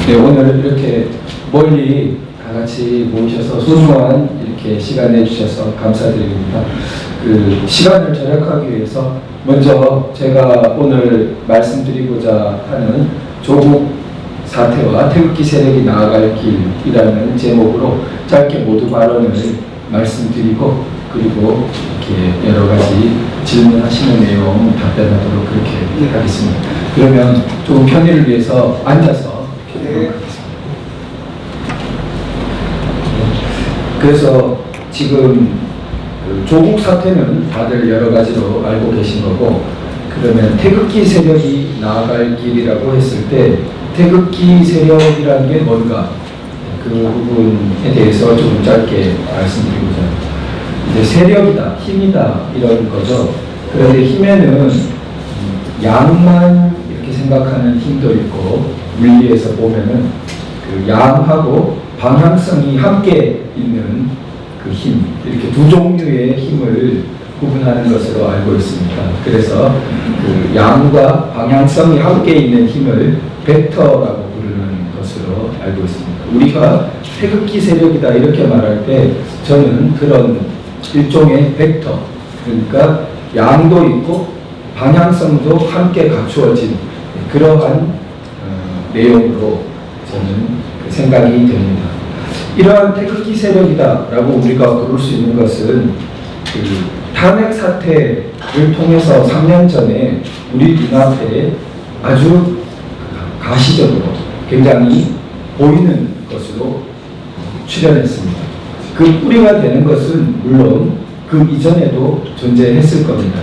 네, 오늘 이렇게 멀리 다 같이 모이셔서 소중한 이렇게 시간 내주셔서 감사드립니다. 그 시간을 절약하기 위해서 먼저 제가 오늘 말씀드리고자 하는 조국 사태와 태극기 세력이 나아갈 길이라는 제목으로 짧게 모두 발언을 말씀드리고, 그리고 이렇게 여러 가지 질문하시는 내용 답변하도록 그렇게 하겠습니다. 그러면 조금 편의를 위해서 앉아서 이렇게 하도록 하겠습니다. 그래서 지금 조국 사태는 다들 여러 가지로 알고 계신 거고, 그러면 태극기 세력이 나아갈 길이라고 했을 때 태극기 세력이라는 게 뭔가, 그 부분에 대해서 좀 짧게 말씀드리고자 합니다. 이제 세력이다, 힘이다 이런 거죠. 그런데 힘에는 양만 이렇게 생각하는 힘도 있고, 물리에서 보면은 그 양하고 방향성이 함께 있는 그 힘, 이렇게 두 종류의 힘을 구분하는 것으로 알고 있습니다. 그래서 그 양과 방향성이 함께 있는 힘을 벡터라고 부르는 것으로 알고 있습니다. 우리가 태극기 세력이다 이렇게 말할 때 저는 그런 일종의 벡터, 그러니까 양도 있고 방향성도 함께 갖추어진 그러한 내용으로 저는 생각이 됩니다. 이러한 태극기 세력이다라고 우리가 부를 수 있는 것은 그 탄핵 사태를 통해서 3년 전에 우리 눈앞에 아주 가시적으로 굉장히 보이는 것으로 출현했습니다. 그 뿌리가 되는 것은 물론 그 이전에도 존재했을 겁니다.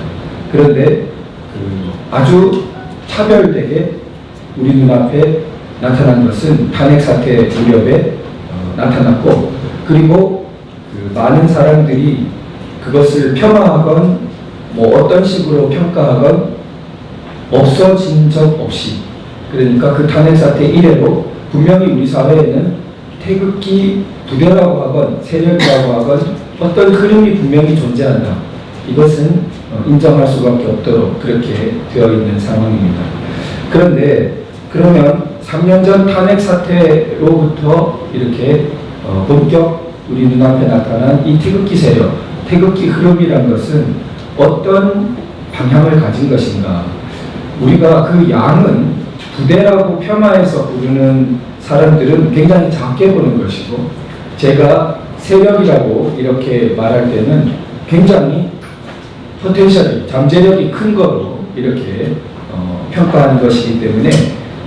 그런데 그 아주 차별되게 우리 눈앞에 나타난 것은 탄핵 사태 무렵에 나타났고, 그리고 그 많은 사람들이 그것을 폄하하건 뭐 어떤 식으로 평가하건 없어진 적 없이, 그러니까 그 탄핵 사태 이래로 분명히 우리 사회에는 태극기 부대라고 하건 세력이라고 하건 어떤 흐름이 분명히 존재한다. 이것은 인정할 수밖에 없도록 그렇게 되어 있는 상황입니다. 그런데 그러면 3년 전 탄핵 사태로부터 이렇게 본격 우리 눈앞에 나타난 이 태극기 세력, 태극기 흐름이란 것은 어떤 방향을 가진 것인가? 우리가 그 양은 부대라고 폄하해서 부르는 사람들은 굉장히 작게 보는 것이고, 제가 세력이라고 이렇게 말할 때는 굉장히 포텐셜이, 잠재력이 큰 거로 이렇게 평가하는 것이기 때문에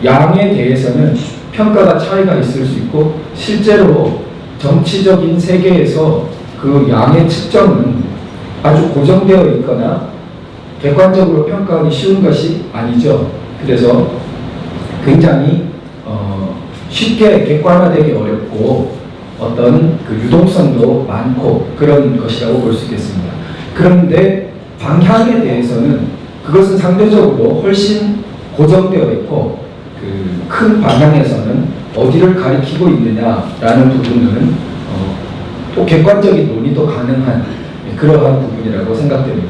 양에 대해서는 평가가 차이가 있을 수 있고, 실제로 정치적인 세계에서 그 양의 측정은 아주 고정되어 있거나 객관적으로 평가하기 쉬운 것이 아니죠. 그래서 굉장히 쉽게 객관화되기 어렵고 어떤 그 유동성도 많고 그런 것이라고 볼 수 있겠습니다. 그런데 방향에 대해서는 그것은 상대적으로 훨씬 고정되어 있고, 그 큰 방향에서는 어디를 가리키고 있느냐라는 부분은 또 객관적인 논의도 가능한 그러한 부분이라고 생각됩니다.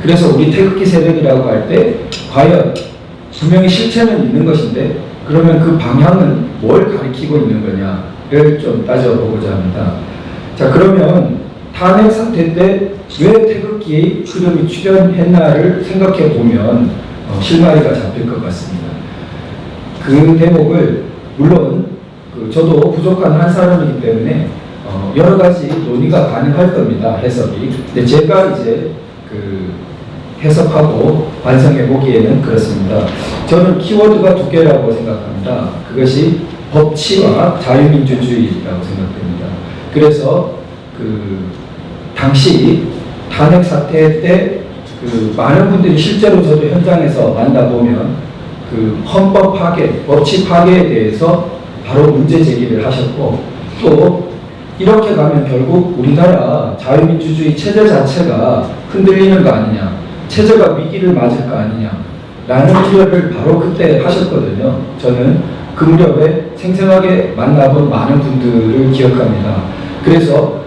그래서 우리 태극기 세력이라고 할 때 과연 분명히 실체는 있는 것인데, 그러면 그 방향은 뭘 가리키고 있는 거냐를 좀 따져보고자 합니다. 자, 그러면 탄핵 사태 때 왜 태극기의 흐름이 출현했나를 생각해 보면 실마리가 잡힐 것 같습니다. 그 대목을 물론 저도 부족한 한 사람이기 때문에 여러 가지 논의가 가능할 겁니다. 해석이. 근데 제가 이제 그 해석하고 반성해 보기에는 그렇습니다. 저는 키워드가 두 개라고 생각합니다. 그것이 법치와 자유민주주의라고 생각됩니다. 그래서 그 당시 탄핵 사태 때 그 많은 분들이 실제로 저도 현장에서 만나보면 그 헌법 파괴, 법치 파괴에 대해서 바로 문제 제기를 하셨고, 또 이렇게 가면 결국 우리나라 자유민주주의 체제 자체가 흔들리는 거 아니냐, 체제가 위기를 맞을 거 아니냐 라는 우려를 바로 그때 하셨거든요. 저는 그 무렵에 생생하게 만나본 많은 분들을 기억합니다. 그래서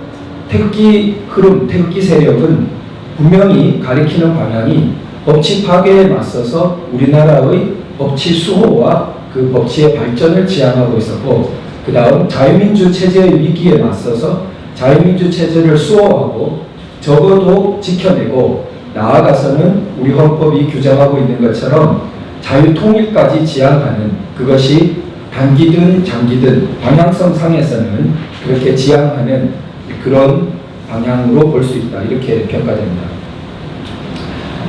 태극기 흐름, 태극기 세력은 분명히 가리키는 방향이 법치 파괴에 맞서서 우리나라의 법치 수호와 그 법치의 발전을 지향하고 있었고, 그 다음 자유민주 체제의 위기에 맞서서 자유민주 체제를 수호하고 적어도 지켜내고, 나아가서는 우리 헌법이 규정하고 있는 것처럼 자유통일까지 지향하는, 그것이 단기든 장기든 방향성 상에서는 그렇게 지향하는 그런 방향으로 볼 수 있다, 이렇게 평가됩니다.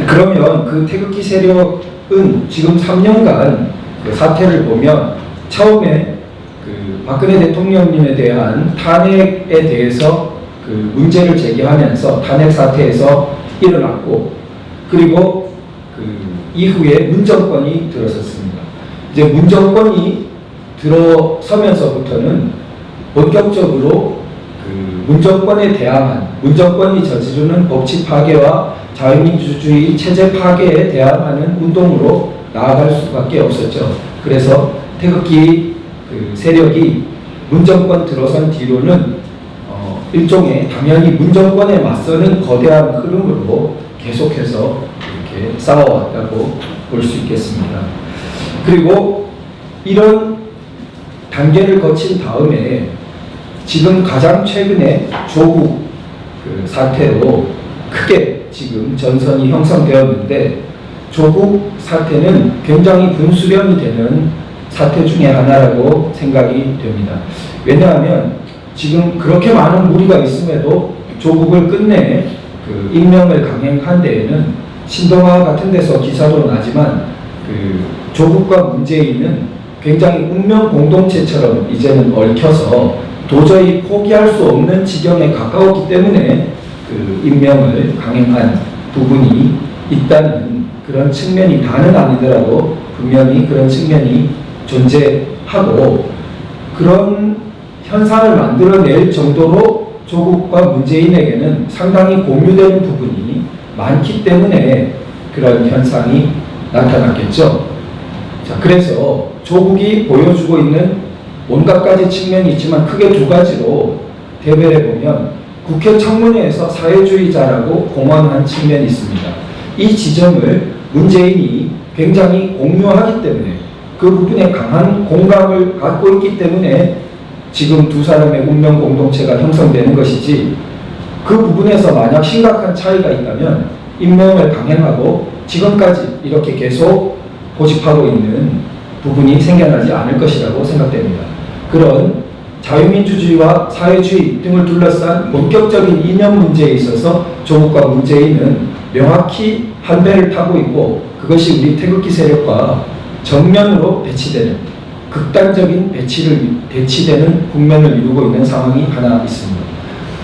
그러면 그 태극기 세력은 지금 3년간 그 사태를 보면, 처음에 그 박근혜 대통령님에 대한 탄핵에 대해서 그 문제를 제기하면서 탄핵 사태에서 일어났고, 그리고 그 이후에 문정권이 들어섰습니다. 이제 문정권이 들어서면서부터는 본격적으로 그 문정권에 대항한, 문정권이 저지르는 법치 파괴와 자유민주주의 체제 파괴에 대항하는 운동으로 나아갈 수밖에 없었죠. 그래서 태극기 그 세력이 문정권 들어선 뒤로는 일종의 당연히 문정권에 맞서는 거대한 흐름으로 계속해서 이렇게 싸워왔다고 볼 수 있겠습니다. 그리고 이런 단계를 거친 다음에 지금 가장 최근에 조국 그 사태로 크게 지금 전선이 형성되었는데, 조국 사태는 굉장히 분수령이 되는 사태 중에 하나라고 생각이 됩니다. 왜냐하면 지금 그렇게 많은 무리가 있음에도 조국을 끝내 그 임명을 강행한 데에는, 신동아 같은 데서 기사도 나지만 그 조국과 문재인은 굉장히 운명 공동체처럼 이제는 얽혀서 도저히 포기할 수 없는 지경에 가까웠기 때문에 그 임명을 강행한 부분이 있다는 그런 측면이 다는 아니더라도 분명히 그런 측면이 존재하고, 그런 현상을 만들어낼 정도로 조국과 문재인에게는 상당히 공유되는 부분이 많기 때문에 그런 현상이 나타났겠죠. 자, 그래서 조국이 보여주고 있는 온갖 가지 측면이 있지만 크게 두 가지로 대별해 보면, 국회 청문회에서 사회주의자라고 공언한 측면이 있습니다. 이 지점을 문재인이 굉장히 공유하기 때문에, 그 부분에 강한 공감을 갖고 있기 때문에 지금 두 사람의 운명 공동체가 형성되는 것이지, 그 부분에서 만약 심각한 차이가 있다면 임명을 강행하고 지금까지 이렇게 계속 고집하고 있는 부분이 생겨나지 않을 것이라고 생각됩니다. 그런 자유민주주의와 사회주의 등을 둘러싼 본격적인 이념 문제에 있어서 조국과 문재인은 명확히 한 배를 타고 있고, 그것이 우리 태극기 세력과 정면으로 배치되는, 극단적인 대치되는 국면을 이루고 있는 상황이 하나 있습니다.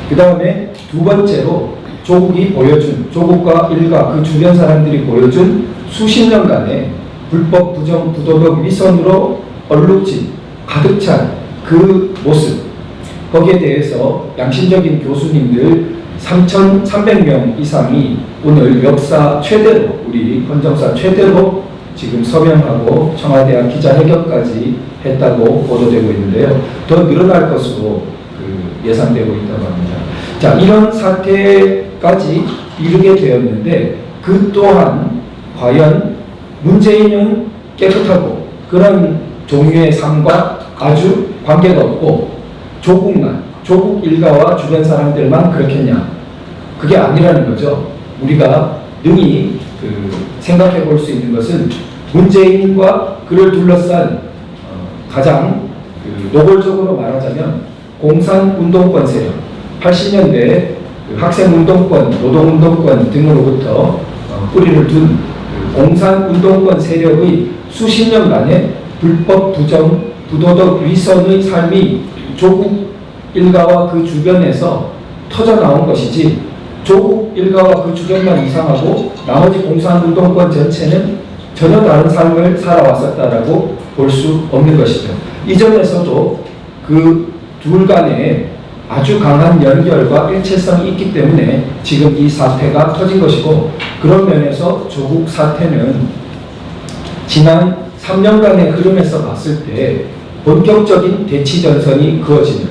그 다음에 두 번째로 조국이 보여준, 조국과 일가 그 주변 사람들이 보여준 수십 년간의 불법 부정 부도덕 위선으로 얼룩진 가득 찬 그 모습, 거기에 대해서 양심적인 교수님들 3,300명 이상이 오늘 역사 최대로, 우리 헌정사 최대로 지금 서명하고 청와대와 기자회견까지 했다고 보도되고 있는데요. 더 늘어날 것으로 예상되고 있다고 합니다. 자, 이런 사태까지 이르게 되었는데, 그 또한 과연 문재인은 깨끗하고 그런 종류의 삶과 아주 관계가 없고 조국만, 조국 일가와 주변 사람들만 그렇겠냐? 그게 아니라는 거죠. 우리가 능히 생각해 볼 수 있는 것은, 문재인과 그를 둘러싼 가장 노골적으로 말하자면 공산운동권 세력, 80년대 학생운동권, 노동운동권 등으로부터 뿌리를 둔 공산운동권 세력의 수십 년간의 불법 부정, 부도덕 위선의 삶이 조국 일가와 그 주변에서 터져나온 것이지, 조국 일가와 그 주변만 이상하고 나머지 공산운동권 전체는 전혀 다른 삶을 살아왔었다라고 볼 수 없는 것이죠. 이 점에서도 그 둘 간에 아주 강한 연결과 일체성이 있기 때문에 지금 이 사태가 터진 것이고, 그런 면에서 조국 사태는 지난 3년간의 흐름에서 봤을 때 본격적인 대치 전선이 그어지는,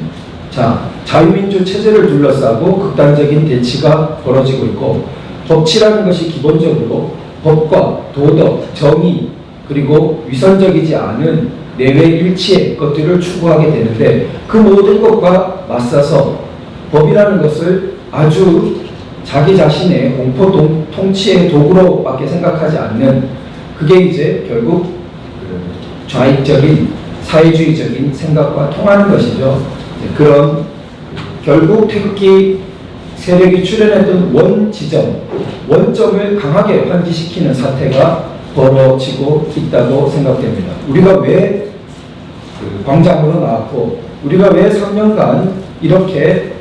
자, 자유민주 체제를 둘러싸고 극단적인 대치가 벌어지고 있고, 법치라는 것이 기본적으로 법과 도덕, 정의 그리고 위선적이지 않은 내외 일치의 것들을 추구하게 되는데, 그 모든 것과 맞서서 법이라는 것을 아주 자기 자신의 공포 통치의 도구로밖에 생각하지 않는, 그게 이제 결국 좌익적인 사회주의적인 생각과 통하는 것이죠. 그런 결국 태극기 세력이 출현했던 원점을 강하게 환기시키는 사태가 벌어지고 있다고 생각됩니다. 우리가 왜 광장으로 나왔고, 우리가 왜 3년간 이렇게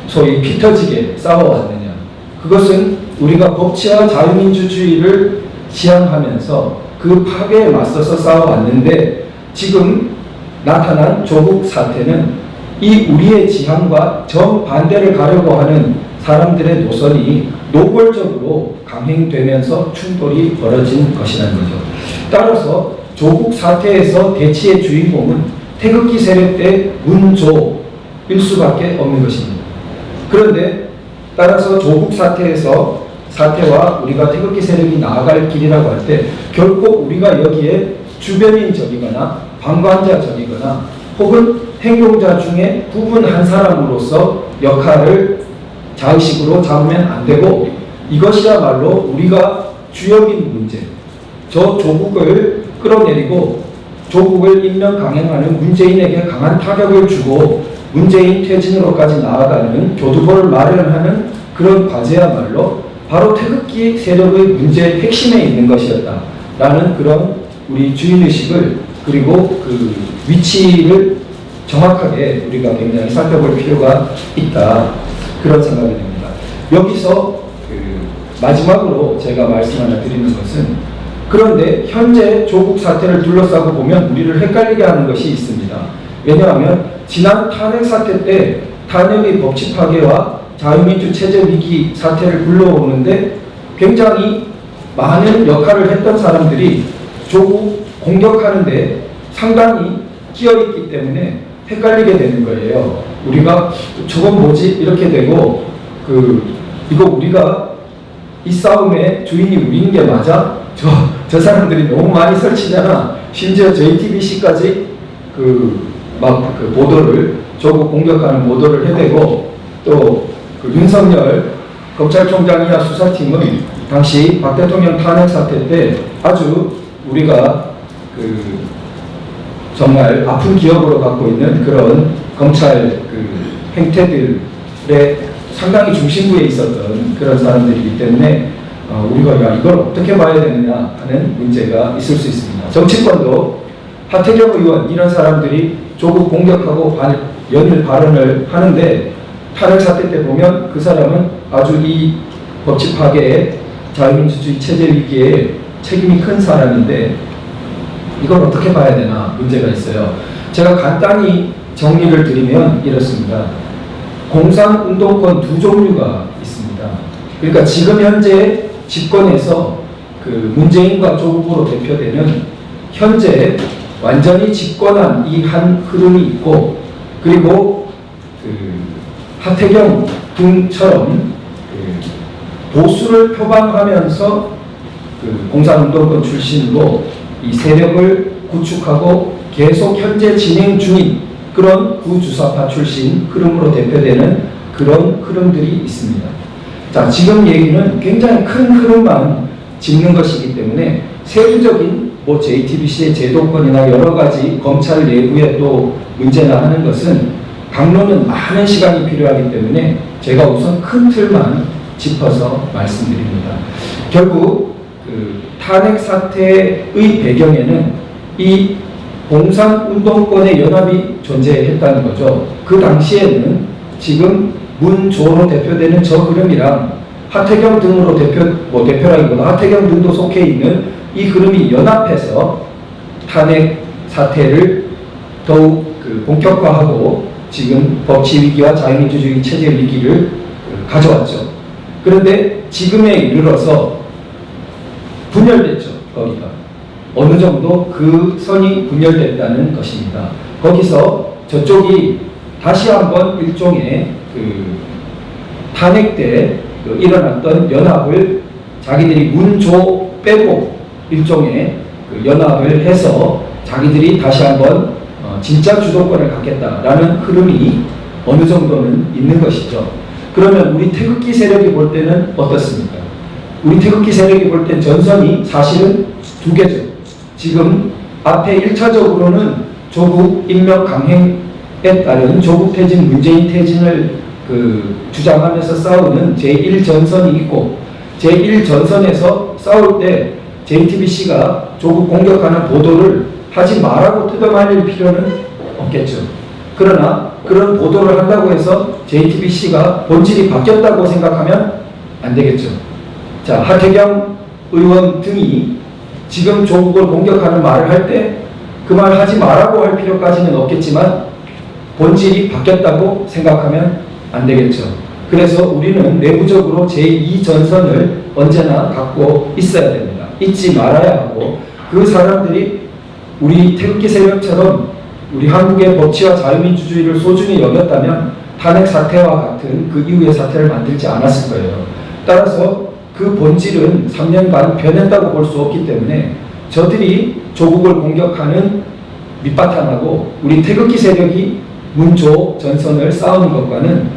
소위 피 터지게 싸워왔느냐. 그것은 우리가 법치와 자유민주주의를 지향하면서 그 파괴에 맞서서 싸워왔는데, 지금 나타난 조국 사태는 이 우리의 지향과 정반대를 가려고 하는 사람들의 노선이 노골적으로 강행되면서 충돌이 벌어진 것이라는 거죠. 따라서 조국 사태에서 대치의 주인공은 태극기 세력 때 문조일 수밖에 없는 것입니다. 그런데 따라서 조국 사태와 우리가 태극기 세력이 나아갈 길이라고 할 때, 결코 우리가 여기에 주변인적이거나 방관자적이거나 혹은 행동자 중에 부분 한 사람으로서 역할을 자의식으로 잡으면 안 되고, 이것이야말로 우리가 주역인 문제, 저 조국을 끌어내리고 조국을 인명 강행하는 문재인에게 강한 타격을 주고 문재인 퇴진으로까지 나아가는 교두보를 마련하는 그런 과제야말로 바로 태극기 세력의 문제의 핵심에 있는 것이었다라는 그런 우리 주인의식을, 그리고 그 위치를 정확하게 우리가 굉장히 살펴볼 필요가 있다, 그런 생각이 듭니다. 여기서 마지막으로 제가 말씀 하나 드리는 것은, 그런데 현재 조국 사태를 둘러싸고 보면 우리를 헷갈리게 하는 것이 있습니다. 왜냐하면 지난 탄핵 사태 때 탄핵의 법치 파괴와 자유민주 체제 위기 사태를 불러오는데 굉장히 많은 역할을 했던 사람들이 조국 공격하는데 상당히 끼어있기 때문에 헷갈리게 되는 거예요. 우리가 저건 뭐지? 이렇게 되고, 이거 우리가 이 싸움의 주인이 우리인 게 맞아? 저 사람들이 너무 많이 설치잖아. 심지어 JTBC까지 보도를, 조국 공격하는 보도를 해대고, 또 윤석열 검찰총장이나 수사팀은 당시 박 대통령 탄핵 사태 때 아주 우리가 정말 아픈 기억으로 갖고 있는 그런 검찰 행태들의 상당히 중심부에 있었던 그런 사람들이기 때문에 우리가 이걸 어떻게 봐야 되느냐 하는 문제가 있을 수 있습니다. 정치권도 하태경 의원 이런 사람들이 조국 공격하고 연일 발언을 하는데, 탄핵 사태 때 보면 그 사람은 아주 이 법치 파괴에 자유민주주의 체제 위기에 책임이 큰 사람인데, 이걸 어떻게 봐야 되나 문제가 있어요. 제가 간단히 정리를 드리면 이렇습니다. 공산운동권 두 종류가 있습니다. 그러니까 지금 현재 집권에서 문재인과 조국으로 대표되는 현재 완전히 집권한 이 한 흐름이 있고, 그리고 하태경 등처럼 보수를 표방하면서 공산운동권 출신으로 이 세력을 구축하고 계속 현재 진행 중인 그런 구주사파 출신 흐름으로 대표되는 그런 흐름들이 있습니다. 자, 지금 얘기는 굉장히 큰 흐름만 짚는 것이기 때문에 세부적인 JTBC의 제도권이나 여러 가지 검찰 내부의 또 문제나 하는 것은 강론은 많은 시간이 필요하기 때문에 제가 우선 큰 틀만 짚어서 말씀드립니다. 결국 탄핵 사태의 배경에는 이 공산운동권의 연합이 존재했다는 거죠. 그 당시에는 지금 문조로 대표되는 저 흐름이랑 하태경 등으로 대표라기보다 하태경 등도 속해 있는 이 흐름이 연합해서 탄핵 사태를 더욱 본격화하고 지금 법치 위기와 자유민주주의 체제 위기를 가져왔죠. 그런데 지금에 이르러서 분열됐죠. 거기가 어느 정도 그 선이 분열됐다는 것입니다. 거기서 저쪽이 다시 한번 일종의 탄핵 때 일어났던 연합을 자기들이 문조 빼고 일종의 그 연합을 해서 자기들이 다시 한번 진짜 주도권을 갖겠다라는 흐름이 어느 정도는 있는 것이죠. 그러면 우리 태극기 세력이 볼 때는 어떻습니까? 우리 태극기 세력이 볼 땐 전선이 사실은 두 개죠. 지금 앞에 1차적으로는 조국 인명 강행에 따른 조국 퇴진, 문재인 퇴진을 주장하면서 싸우는 제1전선이 있고, 제1전선에서 싸울 때 JTBC가 조국 공격하는 보도를 하지 말라고 뜯어말릴 필요는 없겠죠. 그러나 그런 보도를 한다고 해서 JTBC가 본질이 바뀌었다고 생각하면 안 되겠죠. 자, 하태경 의원 등이 지금 조국을 공격하는 말을 할 때 그 말 하지 말라고 할 필요까지는 없겠지만 본질이 바뀌었다고 생각하면 안 되겠죠. 그래서 우리는 내부적으로 제2전선을 언제나 갖고 있어야 됩니다. 잊지 말아야 하고, 그 사람들이 우리 태극기 세력처럼 우리 한국의 법치와 자유민주주의를 소중히 여겼다면 탄핵 사태와 같은 그 이후의 사태를 만들지 않았을 거예요. 따라서 그 본질은 3년간 변했다고 볼 수 없기 때문에 저들이 조국을 공격하는 밑바탕하고 우리 태극기 세력이 문조 전선을 싸우는 것과는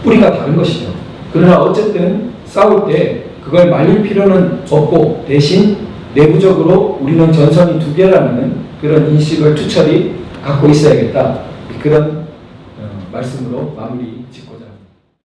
뿌리가 다른 것이죠. 그러나 어쨌든 싸울 때 그걸 말릴 필요는 없고, 대신 내부적으로 우리는 전선이 두 개라는 그런 인식을 투철히 갖고 있어야겠다. 그런 말씀으로 마무리 짓겠습니다.